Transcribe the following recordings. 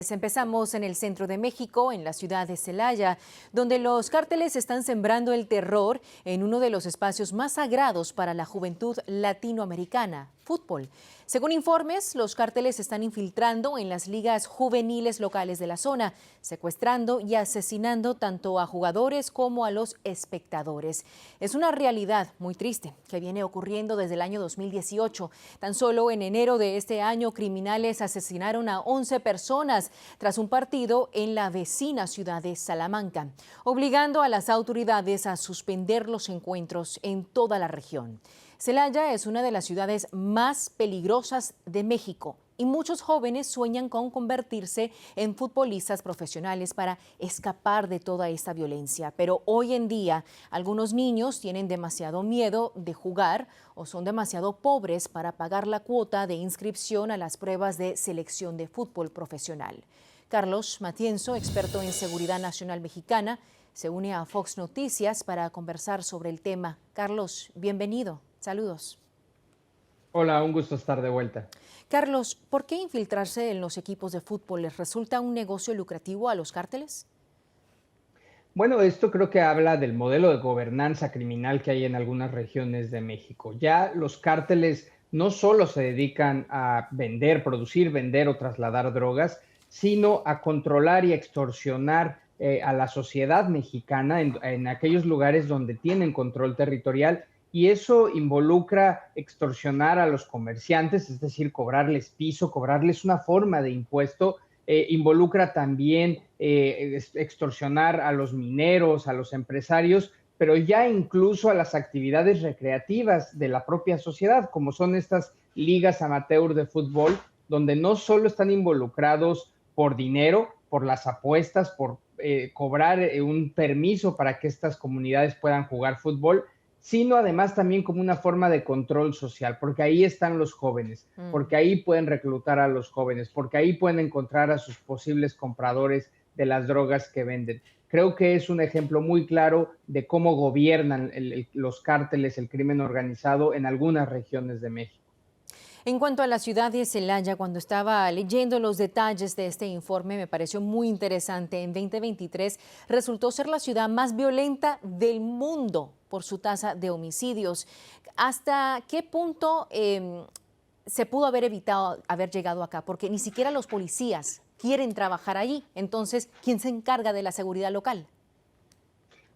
Empezamos en el centro de México, en la ciudad de Celaya, donde los cárteles están sembrando el terror en uno de los espacios más sagrados para la juventud latinoamericana, fútbol. Según informes, los cárteles están infiltrando en las ligas juveniles locales de la zona, secuestrando y asesinando tanto a jugadores como a los espectadores. Es una realidad muy triste que viene ocurriendo desde el año 2018. Tan solo en enero de este año, criminales asesinaron a 11 personas tras un partido en la vecina ciudad de Salamanca, obligando a las autoridades a suspender los encuentros en toda la región. Celaya es una de las ciudades más peligrosas de México y muchos jóvenes sueñan con convertirse en futbolistas profesionales para escapar de toda esta violencia. Pero hoy en día algunos niños tienen demasiado miedo de jugar o son demasiado pobres para pagar la cuota de inscripción a las pruebas de selección de fútbol profesional. Carlos Matienzo, experto en seguridad nacional mexicana, se une a Fox Noticias para conversar sobre el tema. Carlos, bienvenido. Saludos. Hola, un gusto estar de vuelta. Carlos, ¿por qué infiltrarse en los equipos de fútbol les resulta un negocio lucrativo a los cárteles? Bueno, esto creo que habla del modelo de gobernanza criminal que hay en algunas regiones de México. Ya los cárteles no solo se dedican a vender, producir, vender o trasladar drogas, sino a controlar y extorsionar a la sociedad mexicana en aquellos lugares donde tienen control territorial. Y eso involucra extorsionar a los comerciantes, es decir, cobrarles piso, cobrarles una forma de impuesto. Involucra también extorsionar a los mineros, a los empresarios, pero ya incluso a las actividades recreativas de la propia sociedad, como son estas ligas amateur de fútbol, donde no solo están involucrados por dinero, por las apuestas, por cobrar un permiso para que estas comunidades puedan jugar fútbol, sino además también como una forma de control social, porque ahí están los jóvenes, porque ahí pueden reclutar a los jóvenes, porque ahí pueden encontrar a sus posibles compradores de las drogas que venden. Creo que es un ejemplo muy claro de cómo gobiernan los cárteles, el crimen organizado en algunas regiones de México. En cuanto a la ciudad de Celaya, cuando estaba leyendo los detalles de este informe, me pareció muy interesante. En 2023 resultó ser la ciudad más violenta del mundo por su tasa de homicidios. ¿Hasta qué punto se pudo haber evitado haber llegado acá? Porque ni siquiera los policías quieren trabajar allí. Entonces, ¿quién se encarga de la seguridad local?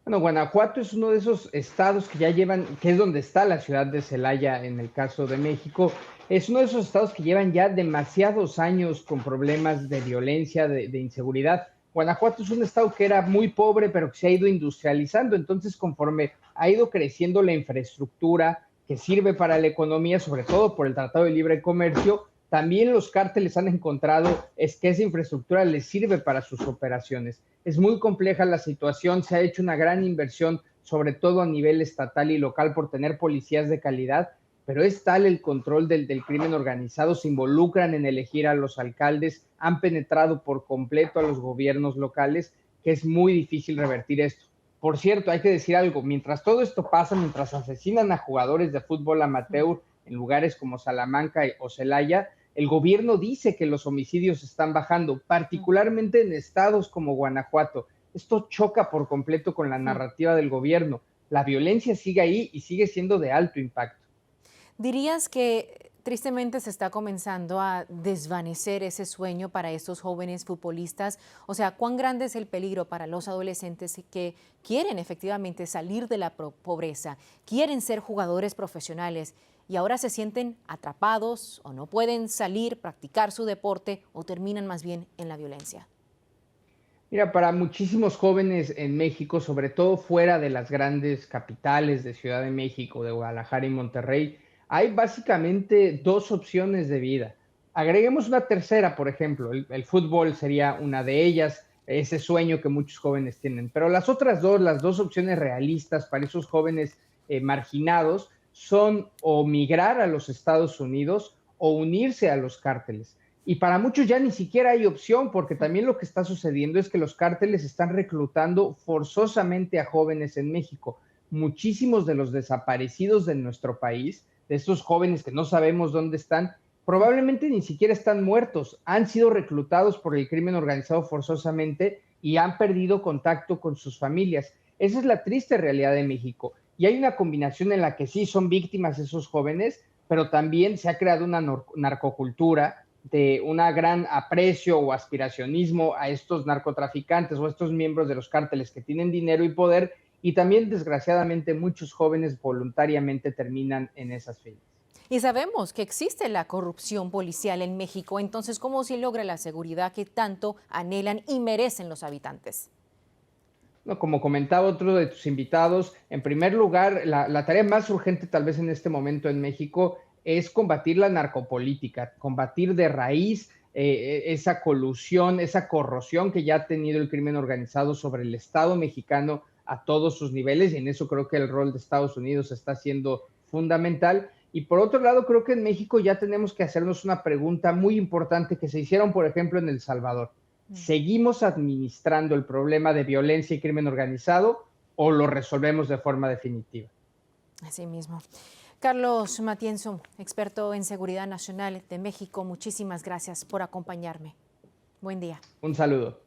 Bueno, Guanajuato es uno de esos estados que ya llevan, que es donde está la ciudad de Celaya en el caso de México, es uno de esos estados que llevan ya demasiados años con problemas de violencia, de inseguridad. Guanajuato es un estado que era muy pobre, pero que se ha ido industrializando. Entonces, conforme ha ido creciendo la infraestructura que sirve para la economía, sobre todo por el Tratado de Libre Comercio, también los cárteles han encontrado es que esa infraestructura les sirve para sus operaciones. Es muy compleja la situación, se ha hecho una gran inversión, sobre todo a nivel estatal y local, por tener policías de calidad, pero es tal el control del crimen organizado, se involucran en elegir a los alcaldes, han penetrado por completo a los gobiernos locales, que es muy difícil revertir esto. Por cierto, hay que decir algo, mientras todo esto pasa, mientras asesinan a jugadores de fútbol amateur en lugares como Salamanca o Celaya, el gobierno dice que los homicidios están bajando, particularmente en estados como Guanajuato. Esto choca por completo con la narrativa del gobierno. La violencia sigue ahí y sigue siendo de alto impacto. ¿Dirías que tristemente se está comenzando a desvanecer ese sueño para estos jóvenes futbolistas? O sea, ¿cuán grande es el peligro para los adolescentes que quieren efectivamente salir de la pobreza, quieren ser jugadores profesionales y ahora se sienten atrapados o no pueden salir, practicar su deporte o terminan más bien en la violencia? Mira, para muchísimos jóvenes en México, sobre todo fuera de las grandes capitales de Ciudad de México, de Guadalajara y Monterrey, hay básicamente dos opciones de vida. Agreguemos una tercera, por ejemplo, el fútbol sería una de ellas, ese sueño que muchos jóvenes tienen. Pero las otras dos, las dos opciones realistas para esos jóvenes marginados, son o migrar a los Estados Unidos o unirse a los cárteles. Y para muchos ya ni siquiera hay opción, porque también lo que está sucediendo es que los cárteles están reclutando forzosamente a jóvenes en México. Muchísimos de los desaparecidos de nuestro país, de estos jóvenes que no sabemos dónde están, probablemente ni siquiera están muertos, han sido reclutados por el crimen organizado forzosamente y han perdido contacto con sus familias. Esa es la triste realidad de México. Y hay una combinación en la que sí son víctimas esos jóvenes, pero también se ha creado una narcocultura de un gran aprecio o aspiracionismo a estos narcotraficantes o a estos miembros de los cárteles que tienen dinero y poder, y también desgraciadamente muchos jóvenes voluntariamente terminan en esas filas. Y sabemos que existe la corrupción policial en México, entonces, ¿cómo se logra la seguridad que tanto anhelan y merecen los habitantes? No, como comentaba otro de tus invitados, en primer lugar, la tarea más urgente tal vez en este momento en México es combatir la narcopolítica, combatir de raíz esa colusión, esa corrosión que ya ha tenido el crimen organizado sobre el Estado mexicano a todos sus niveles, y en eso creo que el rol de Estados Unidos está siendo fundamental. Y por otro lado, creo que en México ya tenemos que hacernos una pregunta muy importante que se hicieron, por ejemplo, en El Salvador. ¿Seguimos administrando el problema de violencia y crimen organizado o lo resolvemos de forma definitiva? Así mismo. Carlos Matienzo, experto en seguridad nacional de México, muchísimas gracias por acompañarme. Buen día. Un saludo.